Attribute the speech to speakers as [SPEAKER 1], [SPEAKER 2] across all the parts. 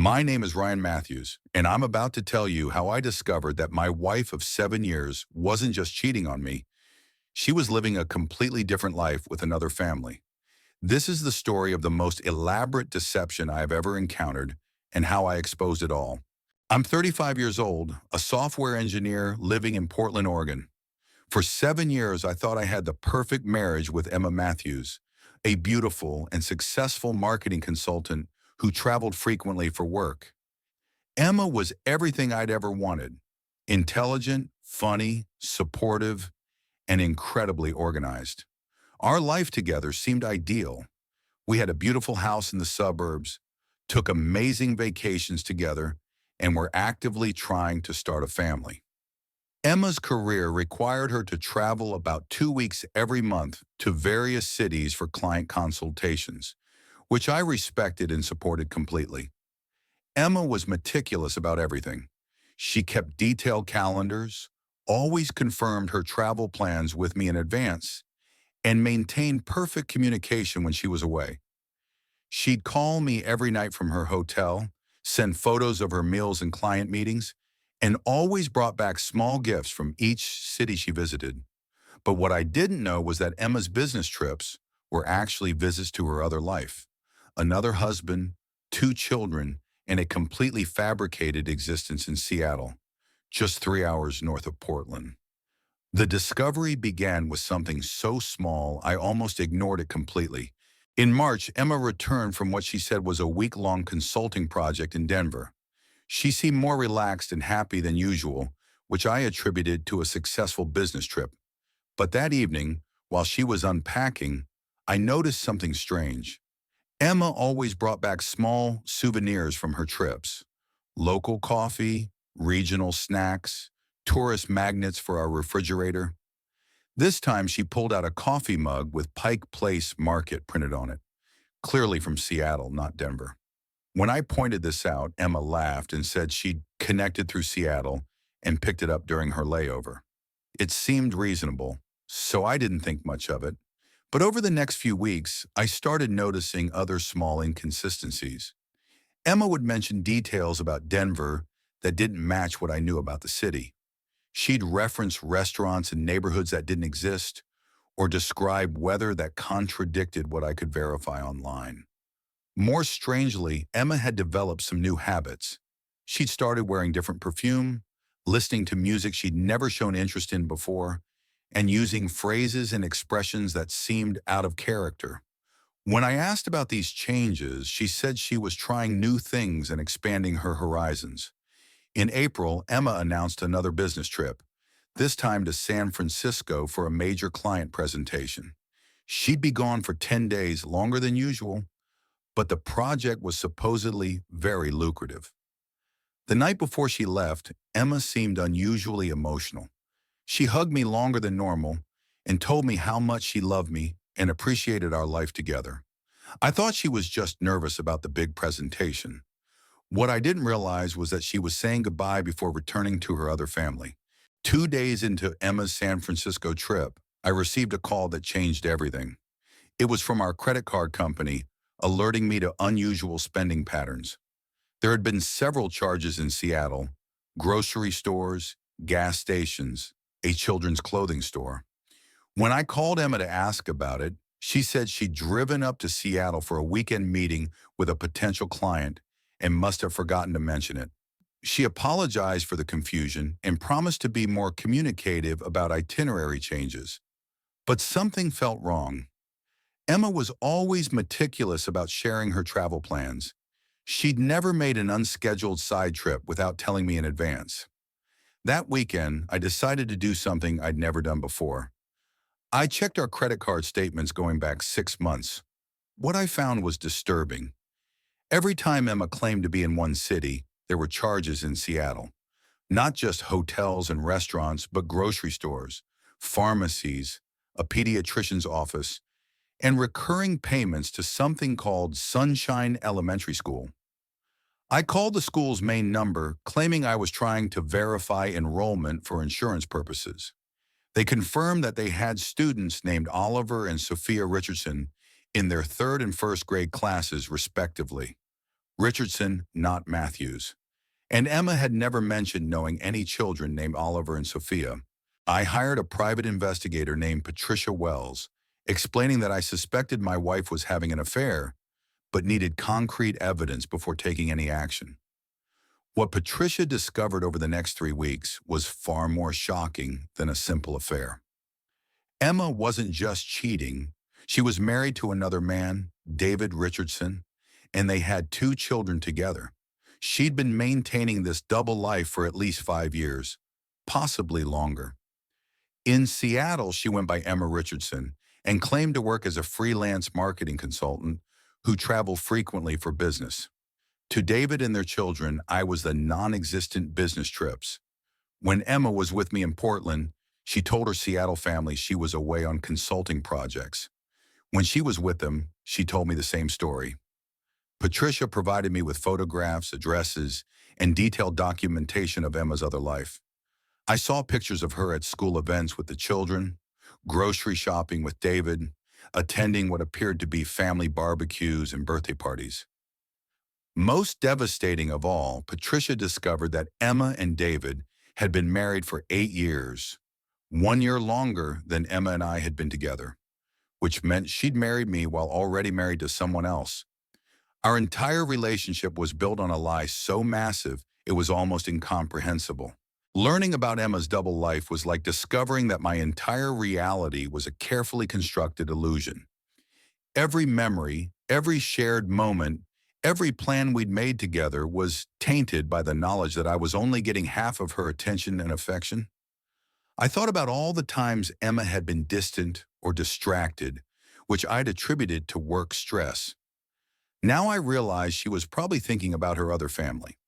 [SPEAKER 1] My name is Ryan Matthews, and I'm about to tell you how I discovered that my wife of 7 years wasn't just cheating on me, she was living a completely different life with another family. This is the story of the most elaborate deception I have ever encountered and how I exposed it all. I'm 35 years old, a software engineer living in Portland, Oregon. For 7 years, I thought I had the perfect marriage with Emma Matthews, a beautiful and successful marketing consultant who traveled frequently for work. Emma was everything I'd ever wanted: intelligent, funny, supportive, and incredibly organized. Our life together seemed ideal. We had a beautiful house in the suburbs, took amazing vacations together, and were actively trying to start a family. Emma's career required her to travel about 2 weeks every month to various cities for client consultations, which I respected and supported completely. Emma was meticulous about everything. She kept detailed calendars, always confirmed her travel plans with me in advance, and maintained perfect communication when she was away. She'd call me every night from her hotel, send photos of her meals and client meetings, and always brought back small gifts from each city she visited. But what I didn't know was that Emma's business trips were actually visits to her other life: another husband, two children, and a completely fabricated existence in Seattle, just 3 hours north of Portland. The discovery began with something so small I almost ignored it completely. In March, Emma returned from what she said was a week-long consulting project in Denver. She seemed more relaxed and happy than usual, which I attributed to a successful business trip. But that evening, while she was unpacking, I noticed something strange. Emma always brought back small souvenirs from her trips: local coffee, regional snacks, tourist magnets for our refrigerator. This time she pulled out a coffee mug with Pike Place Market printed on it, clearly from Seattle, not Denver. When I pointed this out, Emma laughed and said she'd connected through Seattle and picked it up during her layover. It seemed reasonable, so I didn't think much of it. But over the next few weeks, I started noticing other small inconsistencies. Emma would mention details about Denver that didn't match what I knew about the city. She'd reference restaurants and neighborhoods that didn't exist, or describe weather that contradicted what I could verify online. More strangely, Emma had developed some new habits. She'd started wearing different perfume, listening to music she'd never shown interest in before, and using phrases and expressions that seemed out of character. When I asked about these changes, she said she was trying new things and expanding her horizons. In April, Emma announced another business trip, this time to San Francisco for a major client presentation. She'd be gone for 10 days, longer than usual, but the project was supposedly very lucrative. The night before she left, Emma seemed unusually emotional. She hugged me longer than normal and told me how much she loved me and appreciated our life together. I thought she was just nervous about the big presentation. What I didn't realize was that she was saying goodbye before returning to her other family. 2 days into Emma's San Francisco trip, I received a call that changed everything. It was from our credit card company, alerting me to unusual spending patterns. There had been several charges in Seattle: grocery stores, gas stations, a children's clothing store. When I called Emma to ask about it, she said she'd driven up to Seattle for a weekend meeting with a potential client and must have forgotten to mention it. She apologized for the confusion and promised to be more communicative about itinerary changes. But something felt wrong. Emma was always meticulous about sharing her travel plans. She'd never made an unscheduled side trip without telling me in advance. That weekend, I decided to do something I'd never done before. I checked our credit card statements going back 6 months. What I found was disturbing. Every time Emma claimed to be in one city, there were charges in Seattle. Not just hotels and restaurants, but grocery stores, pharmacies, a pediatrician's office, and recurring payments to something called Sunshine Elementary School. I called the school's main number, claiming I was trying to verify enrollment for insurance purposes. They confirmed that they had students named Oliver and Sophia Richardson in their third and first grade classes, respectively. Richardson, not Matthews. And Emma had never mentioned knowing any children named Oliver and Sophia. I hired a private investigator named Patricia Wells, explaining that I suspected my wife was having an affair, but needed concrete evidence before taking any action. What Patricia discovered over the next 3 weeks was far more shocking than a simple affair. Emma wasn't just cheating. She was married to another man, David Richardson, and they had 2 children together. She'd been maintaining this double life for at least 5 years, possibly longer. In Seattle, she went by Emma Richardson and claimed to work as a freelance marketing consultant who traveled frequently for business. To David and their children, I was the non-existent business trips. When Emma was with me in Portland, she told her Seattle family she was away on consulting projects. When she was with them, she told me the same story. Patricia provided me with photographs, addresses, and detailed documentation of Emma's other life. I saw pictures of her at school events with the children, grocery shopping with David, attending what appeared to be family barbecues and birthday parties. Most devastating of all, Patricia discovered that Emma and David had been married for 8 years, 1 year longer than Emma and I had been together, which meant she'd married me while already married to someone else. Our entire relationship was built on a lie so massive it was almost incomprehensible. Learning about Emma's double life was like discovering that my entire reality was a carefully constructed illusion. Every memory, every shared moment, every plan we'd made together was tainted by the knowledge that I was only getting half of her attention and affection. I thought about all the times Emma had been distant or distracted, which I'd attributed to work stress. Now I realized she was probably thinking about her other family.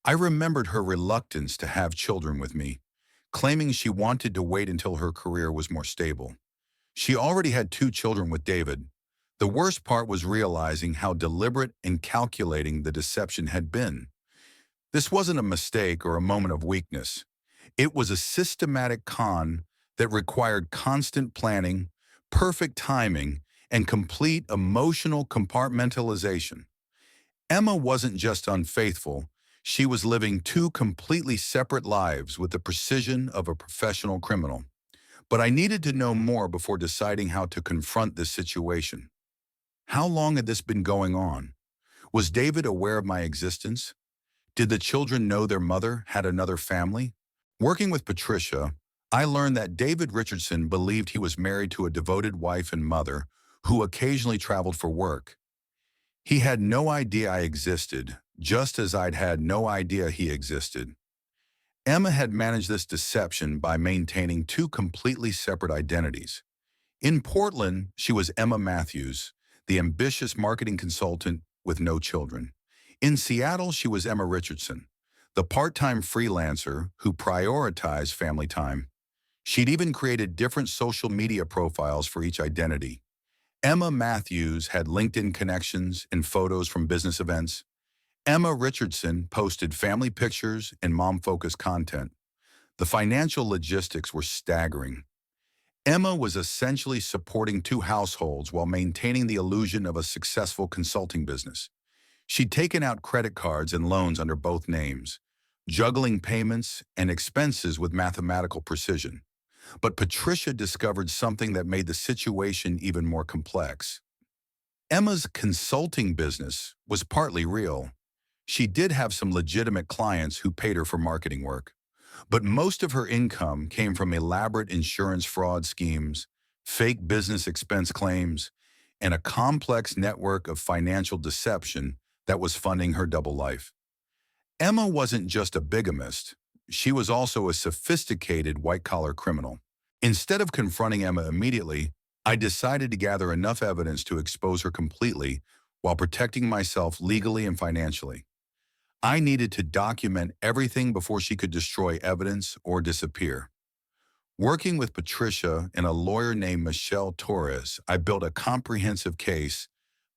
[SPEAKER 1] I remembered her reluctance to have children with me, claiming she wanted to wait until her career was more stable. She already had 2 children with David. The worst part was realizing how deliberate and calculating the deception had been. This wasn't a mistake or a moment of weakness. It was a systematic con that required constant planning, perfect timing, and complete emotional compartmentalization. Emma wasn't just unfaithful, she was living 2 completely separate lives with the precision of a professional criminal. But I needed to know more before deciding how to confront this situation. How long had this been going on? Was David aware of my existence? Did the children know their mother had another family? Working with Patricia, I learned that David Richardson believed he was married to a devoted wife and mother who occasionally traveled for work. He had no idea I existed, just as I'd had no idea he existed. Emma had managed this deception by maintaining 2 completely separate identities. In Portland, she was Emma Matthews, the ambitious marketing consultant with no children. In Seattle, she was Emma Richardson, the part-time freelancer who prioritized family time. She'd even created different social media profiles for each identity. Emma Matthews had LinkedIn connections and photos from business events. Emma Richardson posted family pictures and mom-focused content. The financial logistics were staggering. Emma was essentially supporting 2 households while maintaining the illusion of a successful consulting business. She'd taken out credit cards and loans under both names, juggling payments and expenses with mathematical precision. But Patricia discovered something that made the situation even more complex. Emma's consulting business was partly real. She did have some legitimate clients who paid her for marketing work. But most of her income came from elaborate insurance fraud schemes, fake business expense claims, and a complex network of financial deception that was funding her double life. Emma wasn't just a bigamist. She was also a sophisticated white-collar criminal. Instead of confronting Emma immediately, I decided to gather enough evidence to expose her completely while protecting myself legally and financially. I needed to document everything before she could destroy evidence or disappear. Working with Patricia and a lawyer named Michelle Torres, I built a comprehensive case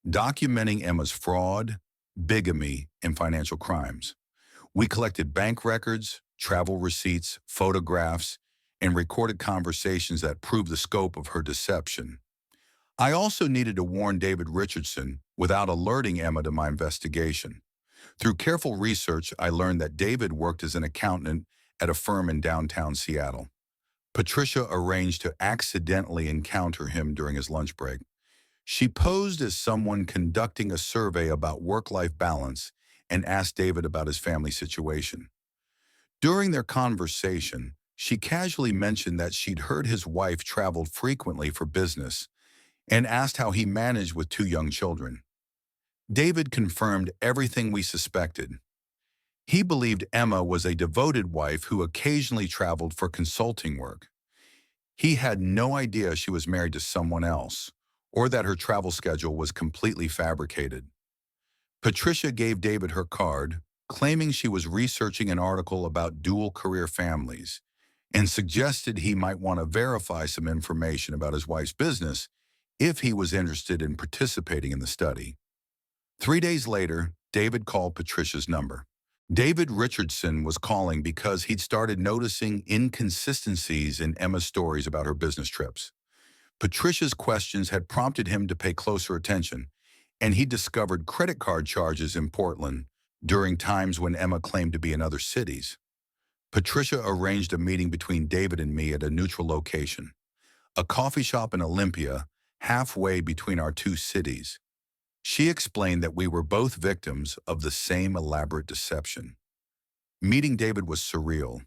[SPEAKER 1] documenting Emma's fraud, bigamy, and financial crimes. We collected bank records, travel receipts, photographs, and recorded conversations that proved the scope of her deception. I also needed to warn David Richardson without alerting Emma to my investigation. Through careful research, I learned that David worked as an accountant at a firm in downtown Seattle. Patricia arranged to accidentally encounter him during his lunch break. She posed as someone conducting a survey about work-life balance and asked David about his family situation. During their conversation, she casually mentioned that she'd heard his wife traveled frequently for business and asked how he managed with two young children. David confirmed everything we suspected. He believed Emma was a devoted wife who occasionally traveled for consulting work. He had no idea she was married to someone else, or that her travel schedule was completely fabricated. Patricia gave David her card, claiming she was researching an article about dual-career families, and suggested he might want to verify some information about his wife's business if he was interested in participating in the study. 3 days later, David called Patricia's number. David Richardson was calling because he'd started noticing inconsistencies in Emma's stories about her business trips. Patricia's questions had prompted him to pay closer attention, and he discovered credit card charges in Portland during times when Emma claimed to be in other cities. Patricia arranged a meeting between David and me at a neutral location, a coffee shop in Olympia, halfway between our two cities. She explained that we were both victims of the same elaborate deception. Meeting David was surreal.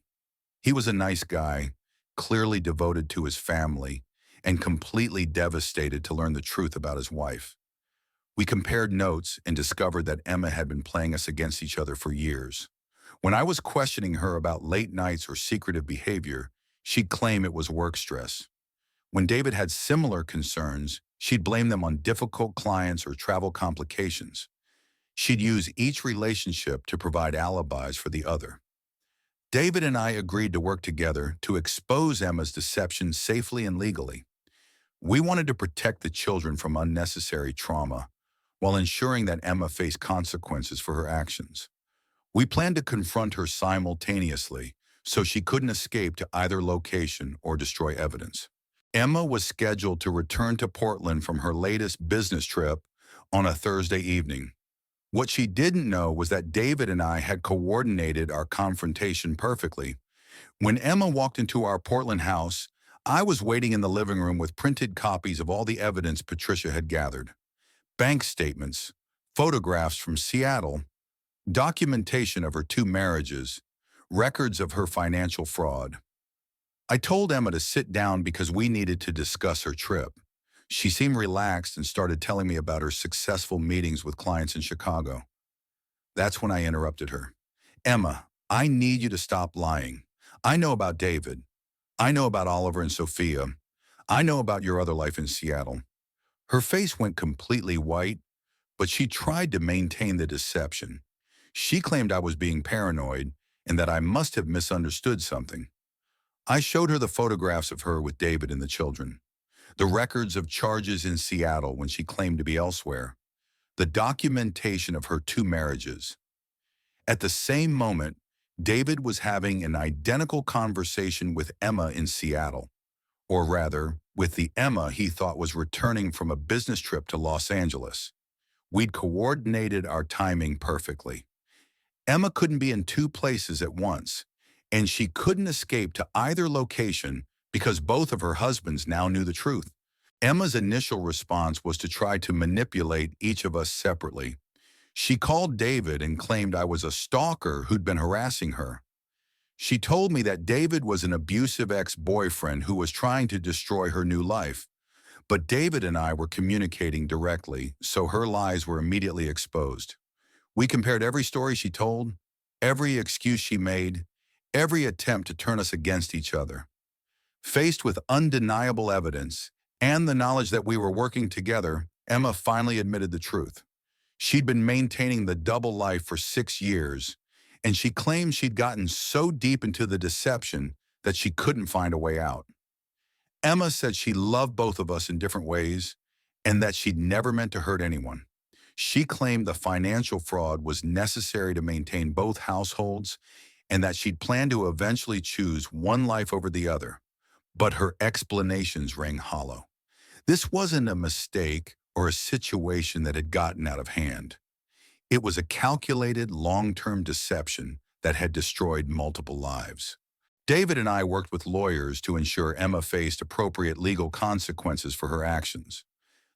[SPEAKER 1] He was a nice guy, clearly devoted to his family, and completely devastated to learn the truth about his wife. We compared notes and discovered that Emma had been playing us against each other for years. When I was questioning her about late nights or secretive behavior, she'd claim it was work stress. When David had similar concerns, she'd blame them on difficult clients or travel complications. She'd use each relationship to provide alibis for the other. David and I agreed to work together to expose Emma's deception safely and legally. We wanted to protect the children from unnecessary trauma, while ensuring that Emma faced consequences for her actions. We planned to confront her simultaneously, so she couldn't escape to either location or destroy evidence. Emma was scheduled to return to Portland from her latest business trip on a Thursday evening. What she didn't know was that David and I had coordinated our confrontation perfectly. When Emma walked into our Portland house, I was waiting in the living room with printed copies of all the evidence Patricia had gathered. Bank statements, photographs from Seattle, documentation of her two marriages, records of her financial fraud. I told Emma to sit down because we needed to discuss her trip. She seemed relaxed and started telling me about her successful meetings with clients in Chicago. That's when I interrupted her. Emma, I need you to stop lying. I know about David. I know about Oliver and Sophia. I know about your other life in Seattle. Her face went completely white, but she tried to maintain the deception. She claimed I was being paranoid and that I must have misunderstood something. I showed her the photographs of her with David and the children, the records of charges in Seattle when she claimed to be elsewhere, the documentation of her two marriages. At the same moment, David was having an identical conversation with Emma in Seattle, or rather, with the Emma he thought was returning from a business trip to Los Angeles. We'd coordinated our timing perfectly. Emma couldn't be in two places at once, and she couldn't escape to either location because both of her husbands now knew the truth. Emma's initial response was to try to manipulate each of us separately. She called David and claimed I was a stalker who'd been harassing her. She told me that David was an abusive ex-boyfriend who was trying to destroy her new life. But David and I were communicating directly, so her lies were immediately exposed. We compared every story she told, every excuse she made, every attempt to turn us against each other. Faced with undeniable evidence and the knowledge that we were working together, Emma finally admitted the truth. She'd been maintaining the double life for 6 years, and she claimed she'd gotten so deep into the deception that she couldn't find a way out. Emma said she loved both of us in different ways and that she'd never meant to hurt anyone. She claimed the financial fraud was necessary to maintain both households and that she'd planned to eventually choose one life over the other. But her explanations rang hollow. This wasn't a mistake or a situation that had gotten out of hand. It was a calculated, long-term deception that had destroyed multiple lives. David and I worked with lawyers to ensure Emma faced appropriate legal consequences for her actions.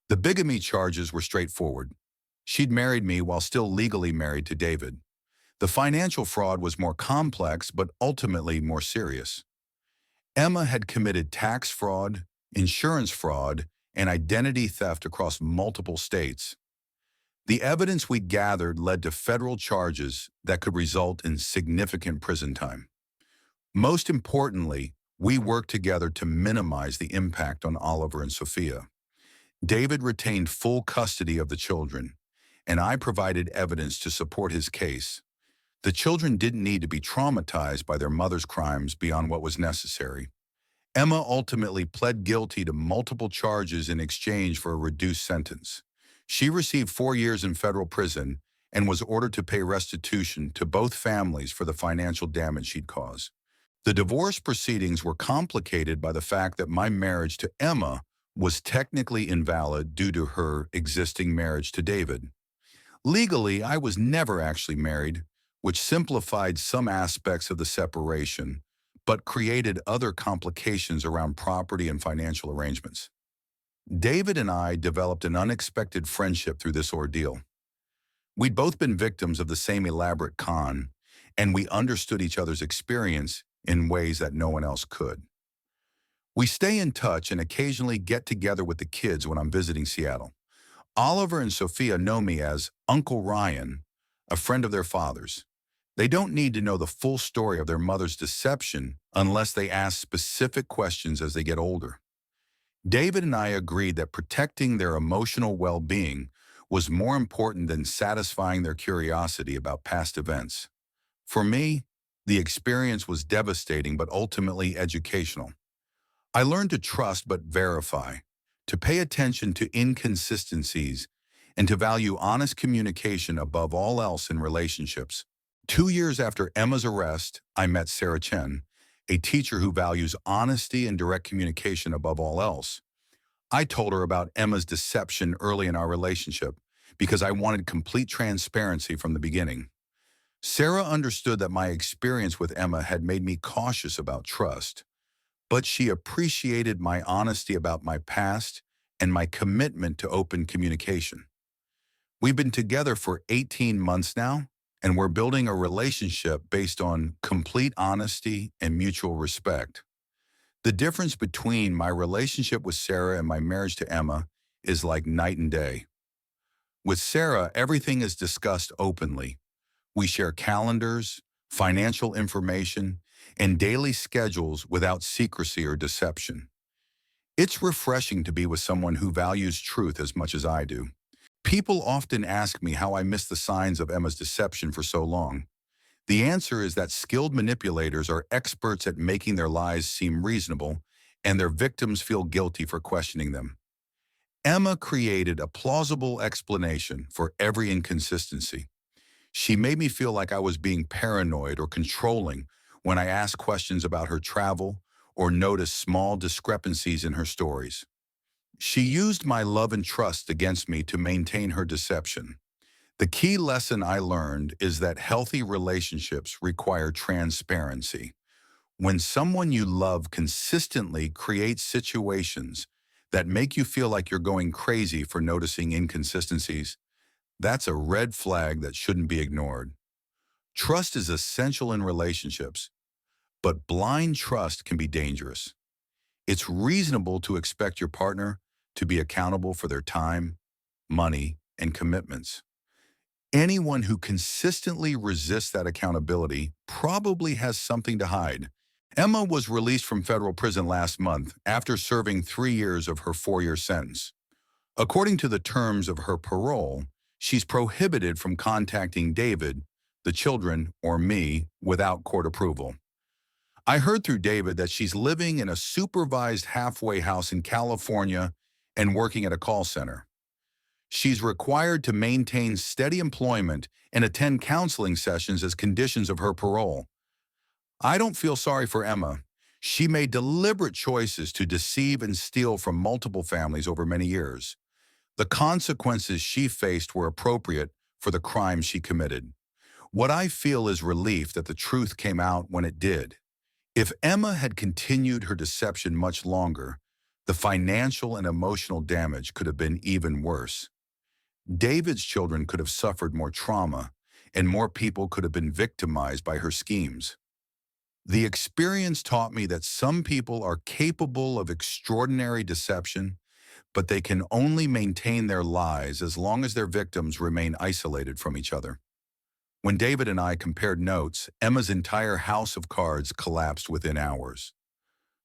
[SPEAKER 1] The bigamy charges were straightforward. She'd married me while still legally married to David. The financial fraud was more complex but ultimately more serious. Emma had committed tax fraud, insurance fraud, and identity theft across multiple states. The evidence we gathered led to federal charges that could result in significant prison time. Most importantly, we worked together to minimize the impact on Oliver and Sophia. David retained full custody of the children, and I provided evidence to support his case. The children didn't need to be traumatized by their mother's crimes beyond what was necessary. Emma ultimately pled guilty to multiple charges in exchange for a reduced sentence. She received 4 years in federal prison and was ordered to pay restitution to both families for the financial damage she'd caused. The divorce proceedings were complicated by the fact that my marriage to Emma was technically invalid due to her existing marriage to David. Legally, I was never actually married, which simplified some aspects of the separation, but created other complications around property and financial arrangements. David and I developed an unexpected friendship through this ordeal. We'd both been victims of the same elaborate con, and we understood each other's experience in ways that no one else could. We stay in touch and occasionally get together with the kids when I'm visiting Seattle. Oliver and Sophia know me as Uncle Ryan, a friend of their father's. They don't need to know the full story of their mother's deception unless they ask specific questions as they get older. David and I agreed that protecting their emotional well-being was more important than satisfying their curiosity about past events. For me, the experience was devastating but ultimately educational. I learned to trust but verify, to pay attention to inconsistencies, and to value honest communication above all else in relationships. 2 years after Emma's arrest, I met Sarah Chen, a teacher who values honesty and direct communication above all else. I told her about Emma's deception early in our relationship because I wanted complete transparency from the beginning. Sarah understood that my experience with Emma had made me cautious about trust, but she appreciated my honesty about my past and my commitment to open communication. We've been together for 18 months now, and we're building a relationship based on complete honesty and mutual respect. The difference between my relationship with Sarah and my marriage to Emma is like night and day. With Sarah, everything is discussed openly. We share calendars, financial information, and daily schedules without secrecy or deception. It's refreshing to be with someone who values truth as much as I do. People often ask me how I missed the signs of Emma's deception for so long. The answer is that skilled manipulators are experts at making their lies seem reasonable, and their victims feel guilty for questioning them. Emma created a plausible explanation for every inconsistency. She made me feel like I was being paranoid or controlling when I asked questions about her travel or noticed small discrepancies in her stories. She used my love and trust against me to maintain her deception. The key lesson I learned is that healthy relationships require transparency. When someone you love consistently creates situations that make you feel like you're going crazy for noticing inconsistencies, that's a red flag that shouldn't be ignored. Trust is essential in relationships, but blind trust can be dangerous. It's reasonable to expect your partner to be accountable for their time, money, and commitments. Anyone who consistently resists that accountability probably has something to hide. Emma was released from federal prison last month after serving 3 years of her 4-year sentence. According to the terms of her parole, she's prohibited from contacting David, the children, or me without court approval. I heard through David that she's living in a supervised halfway house in California and working at a call center. She's required to maintain steady employment and attend counseling sessions as conditions of her parole. I don't feel sorry for Emma. She made deliberate choices to deceive and steal from multiple families over many years. The consequences she faced were appropriate for the crime she committed. What I feel is relief that the truth came out when it did. If Emma had continued her deception much longer, the financial and emotional damage could have been even worse. David's children could have suffered more trauma, and more people could have been victimized by her schemes. The experience taught me that some people are capable of extraordinary deception, but they can only maintain their lies as long as their victims remain isolated from each other. When David and I compared notes, Emma's entire house of cards collapsed within hours.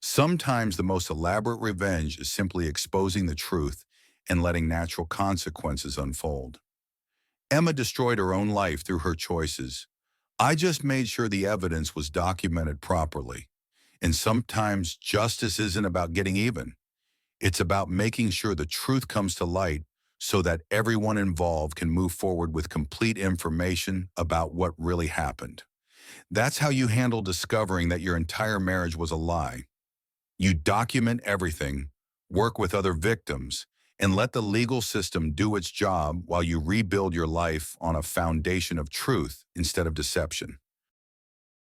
[SPEAKER 1] Sometimes the most elaborate revenge is simply exposing the truth and letting natural consequences unfold. Emma destroyed her own life through her choices. I just made sure the evidence was documented properly. And sometimes justice isn't about getting even. It's about making sure the truth comes to light so that everyone involved can move forward with complete information about what really happened. That's how you handle discovering that your entire marriage was a lie. You document everything, work with other victims, and let the legal system do its job while you rebuild your life on a foundation of truth instead of deception.